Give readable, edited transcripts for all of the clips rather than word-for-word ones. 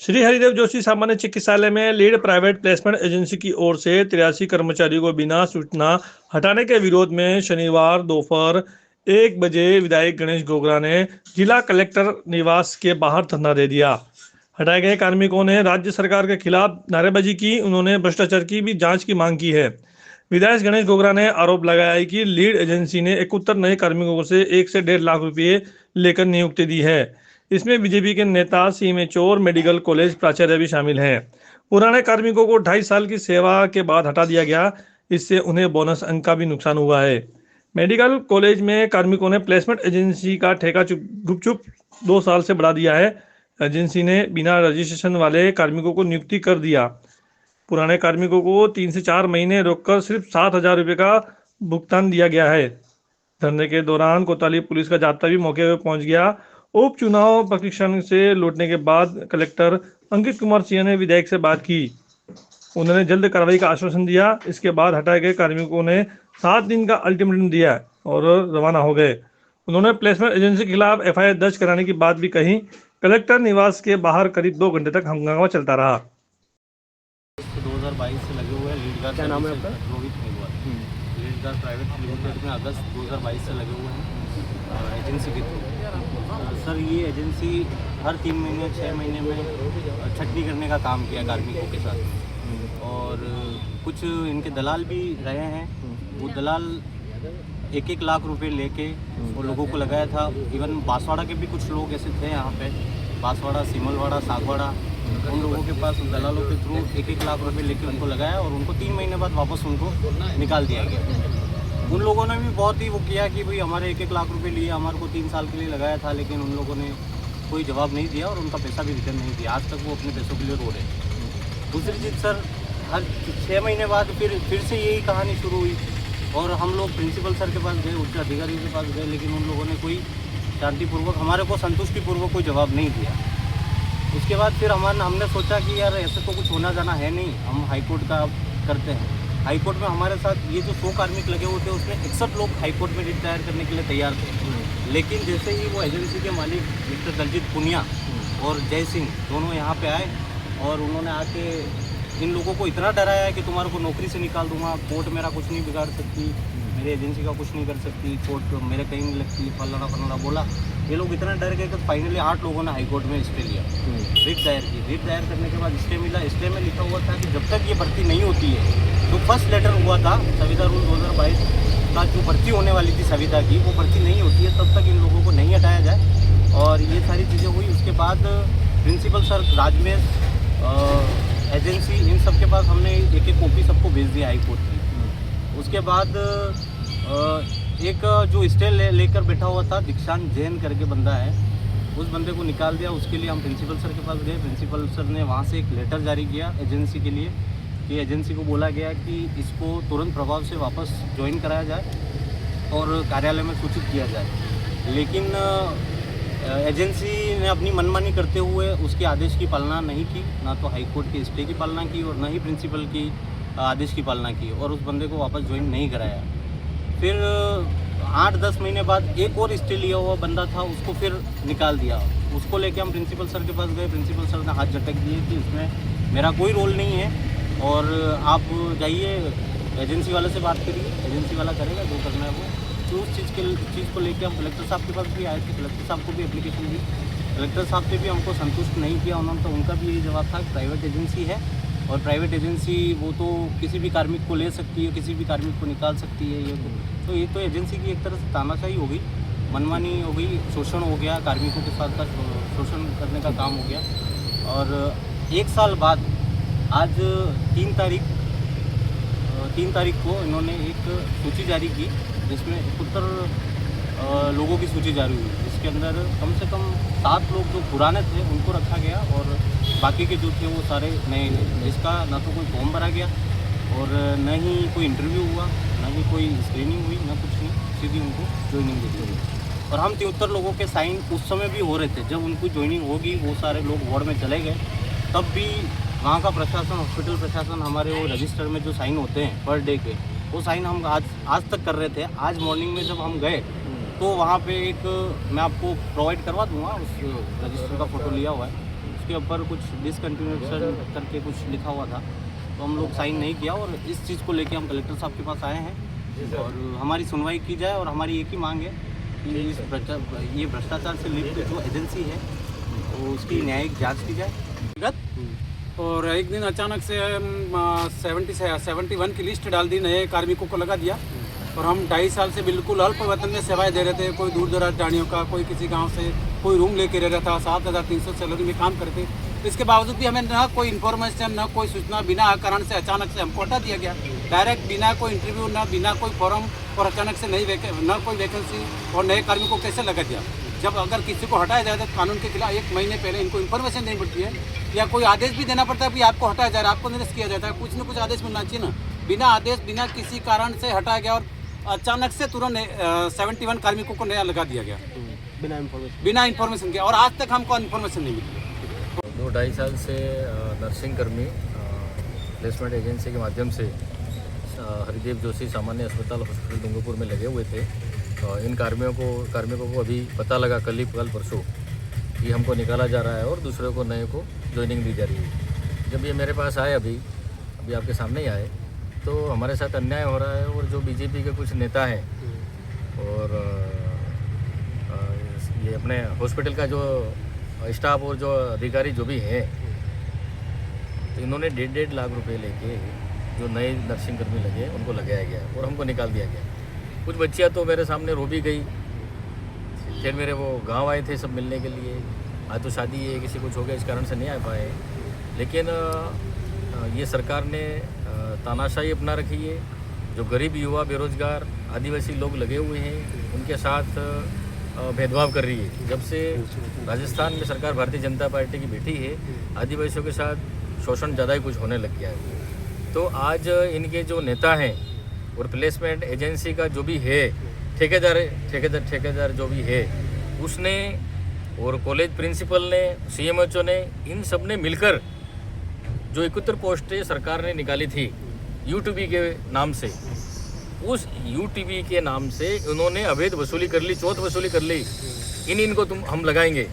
श्री हरिदेव जोशी सामान्य चिकित्सालय में लीड प्राइवेट प्लेसमेंट एजेंसी की ओर से 83 कर्मचारियों को बिना सूचना हटाने के विरोध में शनिवार दोपहर 1 बजे विधायक गणेश गोगरा ने जिला कलेक्टर निवास के बाहर धरना दे दिया। हटाए गए कार्मिकों ने राज्य सरकार के खिलाफ नारेबाजी की। उन्होंने भ्रष्टाचार की भी जांच की मांग की है। विधायक गणेश गोगरा ने आरोप लगाया है कि लीड एजेंसी ने 71 नए कार्मिकों से 1 से 1.5 लाख रुपए लेकर नियुक्ति दी है। इसमें बीजेपी के नेता सीएमएचओ और मेडिकल कॉलेज प्राचार्य भी शामिल हैं। पुराने कार्मिकों को 2.5 साल की सेवा के बाद हटा दिया गया। इससे उन्हें बोनस अंक का भी नुकसान हुआ है। मेडिकल कॉलेज में कार्मिकों ने प्लेसमेंट एजेंसी का ठेका गुपचुप 2 साल से बढ़ा दिया है। एजेंसी ने बिना रजिस्ट्रेशन वाले कार्मिकों को नियुक्ति कर दिया। पुराने कार्मिकों को 3 से 4 महीने रोककर सिर्फ 7,000 रुपये का भुगतान दिया गया है। धरने के दौरान कोतवाली पुलिस का जाब्ता भी मौके पर पहुंच गया। उपचुनाव प्रशिक्षण से लौटने के बाद कलेक्टर अंकित कुमार सिंह ने विधायक से बात की। उन्होंने जल्द कार्रवाई का आश्वासन दिया। इसके बाद हटाए गए कार्मिकों ने 7 दिन का अल्टीमेटम दिया और रवाना हो गए। उन्होंने प्लेसमेंट एजेंसी के खिलाफ एफआईआर दर्ज कराने की बात भी कही। कलेक्टर निवास के बाहर करीब 2 घंटे तक हंगामा चलता रहा। 2022 से लगे हुए हैं लीड गार्ड। क्या नाम है आपका? Rohit Meghwal. Lead guard private limited में अगस्त 2022 से लगे हुए हैं एजेंसी के थ्रू। सर ये एजेंसी हर 3 महीने 6 महीने में छटनी करने का काम किया कार्मिकों के साथ। और कुछ इनके दलाल भी रहे हैं। वो दलाल 1-1 लाख रुपए लेके वो लोगों को लगाया था। इवन बांसवाड़ा के भी कुछ लोग ऐसे थे यहाँ पे, बांसवाड़ा, सिमलवाड़ा, सागवाड़ा, उन लोगों के पास दलालों के थ्रू 1-1 लाख रुपए लेके उनको लगाया और उनको 3 महीने बाद वापस उनको निकाल दिया गया। उन लोगों ने भी बहुत ही वो किया कि भाई हमारे 1-1 लाख रुपए लिए, हमारे को 3 साल के लिए लगाया था, लेकिन उन लोगों ने कोई जवाब नहीं दिया और उनका पैसा भी रिटर्न नहीं दिया। आज तक वो अपने पैसों के लिए रो रहे हैं। दूसरी चीज़ सर, हर 6 महीने बाद फिर से यही कहानी शुरू हुई और हम लोग प्रिंसिपल सर के पास गए, उच्च अधिकारी के पास गए, लेकिन उन लोगों ने कोई शांतिपूर्वक, हमारे को संतुष्टिपूर्वक कोई जवाब नहीं दिया। उसके बाद फिर हमने सोचा कि यार ऐसे तो कुछ होना जाना है नहीं, हम हाईकोर्ट का करते हैं। हाईकोर्ट में हमारे साथ ये जो 100 कार्मिक लगे हुए थे उसमें 61 लोग हाईकोर्ट में रिट दायर करने के लिए तैयार थे। लेकिन जैसे ही वो एजेंसी के मालिक मिस्टर दलजीत पुनिया और जय सिंह दोनों यहाँ पे आए और उन्होंने आके इन लोगों को इतना डराया कि तुम्हारे को नौकरी से निकाल दूंगा, कोर्ट मेरा कुछ नहीं बिगाड़ सकती, मेरी एजेंसी का कुछ नहीं कर सकती, कोर्ट मेरे कहीं नहीं लगती, फलाना बोला। ये लोग इतना डर गए कि फाइनली 8 लोगों ने हाईकोर्ट में स्टे लिया, रिट दायर की। रिट दायर करने के बाद स्टे मिला। स्टे में लिखा हुआ था कि जब तक ये भर्ती नहीं होती है, जो फर्स्ट लेटर हुआ था संविदा रूल 2022 का, जो भर्ती होने वाली थी संविदा की, वो भर्ती नहीं होती है, तब तक इन लोगों को नहीं हटाया जाए। और ये सारी चीज़ें हुई। उसके बाद प्रिंसिपल सर, राजमेश, एजेंसी, इन सब के पास हमने एक कॉपी सबको भेज दिया हाईकोर्ट की। उसके बाद एक जो स्टे लेकर बैठा हुआ था, दीक्षांत जैन करके बंदा है, उस बंदे को निकाल दिया। उसके लिए हम प्रिंसिपल सर के पास गए। प्रिंसिपल सर ने वहाँ से एक लेटर जारी किया एजेंसी के लिए कि एजेंसी को बोला गया कि इसको तुरंत प्रभाव से वापस ज्वाइन कराया जाए और कार्यालय में सूचित किया जाए। लेकिन एजेंसी ने अपनी मनमानी करते हुए उसके आदेश की पालना नहीं की, ना तो हाईकोर्ट के स्टे की पालना की और ना ही प्रिंसिपल की आदेश की पालना की, और उस बंदे को वापस ज्वाइन नहीं कराया। फिर 8-10 महीने बाद एक और स्टे लिया हुआ बंदा था, उसको फिर निकाल दिया। उसको लेके हम प्रिंसिपल सर के पास गए। प्रिंसिपल सर ने हाथ झटक दिए कि इसमें मेरा कोई रोल नहीं है और आप जाइए एजेंसी वाले से बात करिए, एजेंसी वाला करेगा जो करना है वो। तो उस चीज़ को लेके हम कलेक्टर साहब के पास भी आए थे। कलेक्टर साहब को भी एप्लीकेशन दी। कलेक्टर साहब ने भी हमको संतुष्ट नहीं किया। उन्होंने तो उनका भी यही जवाब था, प्राइवेट एजेंसी है और प्राइवेट एजेंसी वो तो किसी भी कार्मिक को ले सकती है, किसी भी कार्मिक को निकाल सकती है। ये तो एजेंसी की एक तरह से तानाशाही हो गई, मनमानी हो गई, शोषण हो गया, कार्मिकों के साथ का शोषण करने का काम हो गया। और 1 साल बाद आज 3 तारीख को इन्होंने एक सूची जारी की, जिसमें 71 लोगों की सूची जारी हुई, जिसके अंदर कम से कम 7 लोग जो पुराने थे उनको रखा गया और बाकी के जो थे वो सारे नए थे, जिसका ना तो कोई फॉर्म भरा गया और न ही कोई इंटरव्यू हुआ, न ही कोई स्क्रीनिंग हुई, न कुछ नहीं, सीधी उनको ज्वाइनिंग देती हुई। और हम 73 लोगों के साइन उस समय भी हो रहे थे। जब उनको ज्वाइनिंग होगी, वो सारे लोग वार्ड में चले गए, तब भी वहाँ का प्रशासन, हॉस्पिटल प्रशासन, हमारे वो रजिस्टर में जो साइन होते हैं पर डे के, वो साइन हम आज तक कर रहे थे। आज मॉर्निंग में जब हम गए तो वहाँ पे एक, मैं आपको प्रोवाइड करवा दूँगा, उस रजिस्टर का फ़ोटो लिया हुआ है, उसके ऊपर कुछ डिसकंटिन्यूएशन करके कुछ लिखा हुआ था, तो हम लोग साइन नहीं किया और इस चीज़ को लेके हम कलेक्टर साहब के पास आए हैं और हमारी सुनवाई की जाए। और हमारी एक ही मांग है कि ये भ्रष्टाचार से लिप्त जो एजेंसी है तो उसकी न्यायिक जांच की जाए। और एक दिन अचानक से 71 की लिस्ट डाल दी, नए कार्मिकों को लगा दिया और हम 2.5 साल से बिल्कुल अल्प वेतन में सेवाएं दे रहे थे। कोई दूर दराज जानियों का, कोई किसी गांव से कोई रूम लेके रह रहा था, 7,300 सैलरी में काम करते। तो इसके बावजूद भी हमें ना कोई इन्फॉर्मेशन, ना कोई सूचना, बिना कारण से अचानक से हमको हटा दिया गया। डायरेक्ट बिना कोई इंटरव्यू, ना बिना कोई फॉर्म, और अचानक से ना कोई वैकेंसी और नए कार्मिकों को कैसे लगा दिया। जब अगर किसी को हटाया जाए तो कानून के खिलाफ 1 महीने पहले इनको इन्फॉर्मेशन देनी पड़ती है या कोई आदेश भी देना पड़ता है कि आपको हटाया जा रहा है, आपको निरस्त किया जाता है। कुछ न कुछ आदेश मिलना चाहिए ना। बिना आदेश, बिना किसी कारण से हटाया गया और अचानक से तुरंत 71 कार्मिकों को नया लगा दिया गया बिना इन्फॉर्मेशन के, और आज तक हमको इन्फॉर्मेशन नहीं मिली। 2-2.5 साल से नर्सिंग कर्मी प्लेसमेंट एजेंसी के माध्यम से हरिदेव जोशी सामान्य अस्पताल हॉस्पिटल डूंगरपुर में लगे हुए थे। इन कार्मिकों को अभी पता लगा कल परसों कि हमको निकाला जा रहा है और दूसरे को नए को ज्वाइनिंग दी जा रही है। जब ये मेरे पास आए अभी आपके सामने ही आए, तो हमारे साथ अन्याय हो रहा है। और जो बीजेपी के कुछ नेता हैं और ये अपने हॉस्पिटल का जो स्टाफ और जो अधिकारी जो भी हैं, तो इन्होंने 1.5 लाख रुपए लेके जो नए नर्सिंग कर्मी लगे उनको लगाया गया और हमको निकाल दिया गया। कुछ बच्चियां तो मेरे सामने रो भी गई। फिर मेरे वो गांव आए थे सब मिलने के लिए। आज तो शादी है, किसी कुछ हो गया, इस कारण से नहीं आ पाए। लेकिन ये सरकार ने तानाशाही अपना रखी है। जो गरीब युवा, बेरोजगार, आदिवासी लोग लगे हुए हैं, उनके साथ भेदभाव कर रही है। जब से राजस्थान में सरकार भारतीय जनता पार्टी की बैठी है, आदिवासियों के साथ शोषण ज़्यादा ही कुछ होने लग गया है। तो आज इनके जो नेता हैं और प्लेसमेंट एजेंसी का जो भी है ठेकेदार जो भी है, उसने और कॉलेज प्रिंसिपल ने, CMHO ने, इन सब ने मिलकर जो 71 पोस्टें सरकार ने निकाली थी UTB के नाम से, उस UTB के नाम से उन्होंने अवैध वसूली कर ली, चौथ वसूली कर ली। इनको हम लगाएंगे,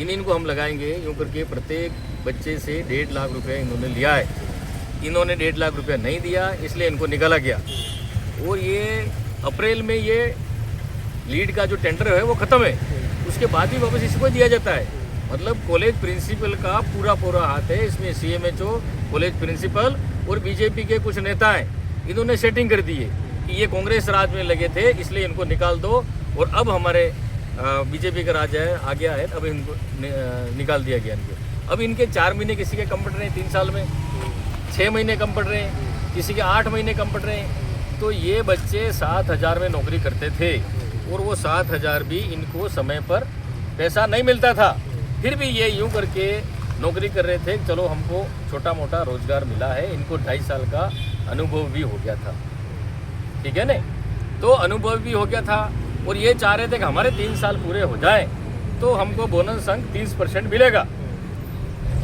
इनको हम लगाएंगे यूँ करके प्रत्येक बच्चे से 1.5 लाख रुपये इन्होंने लिया है। इन्होंने 1.5 लाख रुपया नहीं दिया, इसलिए इनको निकाला गया। और ये अप्रैल में ये लीड का जो टेंडर है वो ख़त्म है, उसके बाद भी वापस इसको दिया जाता है। मतलब कॉलेज प्रिंसिपल का पूरा हाथ है इसमें। CMHO, कॉलेज प्रिंसिपल और बीजेपी के कुछ नेता हैं, इन्होंने सेटिंग कर दी है कि ये कांग्रेस राज में लगे थे, इसलिए इनको निकाल दो। और अब हमारे बीजेपी का राज है, आ गया है, अब इनको निकाल दिया गया इनको। अब इनके 4 महीने किसी के कम पड़ रहे हैं 3 साल में, 6 महीने कम पड़ रहे हैं, किसी के 8 महीने कम पड़ रहे हैं। तो ये बच्चे 7,000 में नौकरी करते थे और वो 7,000 भी इनको समय पर पैसा नहीं मिलता था। फिर भी ये यूँ करके नौकरी कर रहे थे। चलो हमको छोटा मोटा रोजगार मिला है, इनको 2.5 साल का अनुभव भी हो गया था, ठीक है ना। तो अनुभव भी हो गया था और ये चाह रहे थे कि हमारे 3 साल पूरे हो जाए तो हमको बोनस अंक 30% मिलेगा।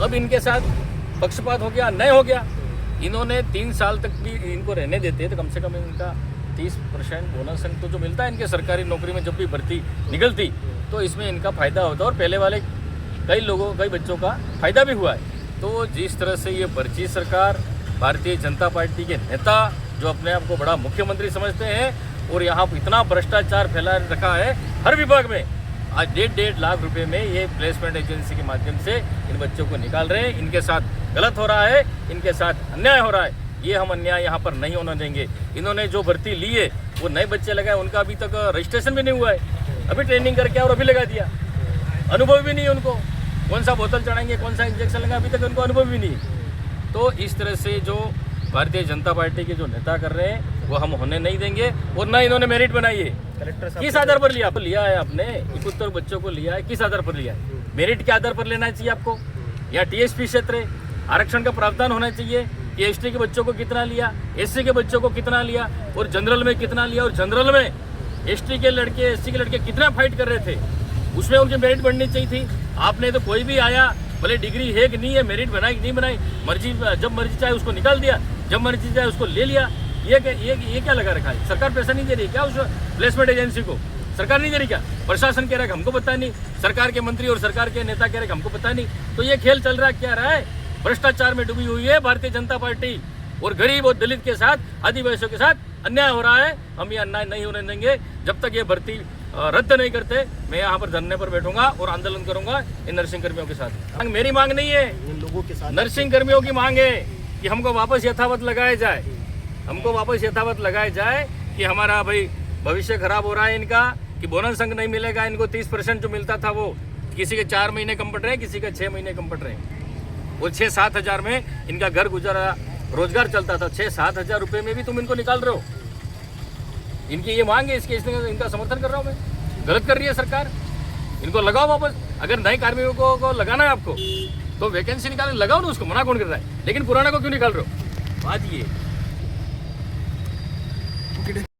अब इनके साथ पक्षपात हो गया, नहीं हो गया। इन्होंने 3 साल तक भी इनको रहने देते तो कम से कम इनका 30% बोनस अंक तो जो मिलता है इनके सरकारी नौकरी में जब भी भर्ती निकलती, तो इसमें इनका फ़ायदा होता और पहले वाले कई बच्चों का फ़ायदा भी हुआ है। तो जिस तरह से ये पर्ची सरकार, भारतीय जनता पार्टी के नेता जो अपने आप को बड़ा मुख्यमंत्री समझते हैं और यहाँ इतना भ्रष्टाचार फैला रखा है हर विभाग में, आज 1.5 लाख रुपए में ये प्लेसमेंट एजेंसी के माध्यम से इन बच्चों को निकाल रहे हैं। इनके साथ गलत हो रहा है, इनके साथ अन्याय हो रहा है। ये हम अन्याय यहाँ पर नहीं होने देंगे। इन्होंने जो भर्ती ली है वो नए बच्चे लगाए, उनका अभी तक रजिस्ट्रेशन भी नहीं हुआ है। अभी ट्रेनिंग करके और अभी लगा दिया, अनुभव भी नहीं है उनको। कौन सा बोतल चढ़ाएंगे, कौन सा इंजेक्शन लगाए, अभी तक उनको अनुभव भी नहीं है। तो इस तरह से जो भारतीय जनता पार्टी के जो नेता कर रहे हैं वो हम होने नहीं देंगे। और ना इन्होंने मेरिट बनाई है। किस आधार पर लिया है आपने? 71 बच्चों को लिया है, किस आधार पर लिया है? मेरिट के आधार पर लेना चाहिए आपको। या TSP क्षेत्र है, आरक्षण का प्रावधान होना चाहिए कि ST के बच्चों को कितना लिया, SC के बच्चों को कितना लिया और जनरल में कितना लिया। और जनरल में ST के लड़के, SC के लड़के कितना फाइट कर रहे थे, उसमें उनकी मेरिट बढ़नी चाहिए थी। आपने तो कोई भी आया, भले डिग्री है कि नहीं है, मेरिट बनाई कि नहीं बनाई, मर्जी जब मर्जी चाहे उसको निकाल दिया, जब मर्जी चाहे उसको ले लिया। ये क्या लगा रखा है? सरकार पैसा नहीं दे रही क्या उस प्लेसमेंट एजेंसी को? सरकार नहीं दे रही क्या? प्रशासन कह रहा है कि हमको पता नहीं, सरकार के मंत्री और सरकार के नेता कह रहे हैं कि हमको पता नहीं। तो ये खेल चल रहा क्या रहा है? भ्रष्टाचार में डूबी हुई है भारतीय जनता पार्टी और गरीब और दलित के साथ, आदिवासियों के साथ अन्याय हो रहा है। हम ये अन्याय नहीं होने देंगे जब तक ये भर्ती रद्द नहीं करते। मैं यहाँ पर धरने पर बैठूंगा और आंदोलन करूंगा इन नर्सिंग कर्मियों के साथ। मेरी मांग नहीं है, लोगों के साथ नर्सिंग कर्मियों की मांग है कि हमको वापस यथावत लगाया जाए, हमको वापस यथावत लगाया जाए कि हमारा भाई भविष्य खराब हो रहा है इनका, कि बोनस अंक नहीं मिलेगा इनको। 30% जो मिलता था वो किसी के 4 महीने कम पड़ रहे हैं, किसी के 6 महीने कम पड़ रहे हैं। वो 6-7 हज़ार में इनका घर गुजारा रोजगार चलता था, 6-7 हज़ार रुपये में भी तुम इनको निकाल रहे हो। इनकी ये मांग है, इसके इनका समर्थन कर रहा हूँ मैं। गलत कर रही है सरकार, इनको लगाओ वापस। अगर नए कार्मिकों को लगाना है आपको तो वैकेंसी निकाल लगाओ ना, उसको मना कौन कर रहा है? लेकिन पुराना को क्यों निकाल रहे हो? बात ये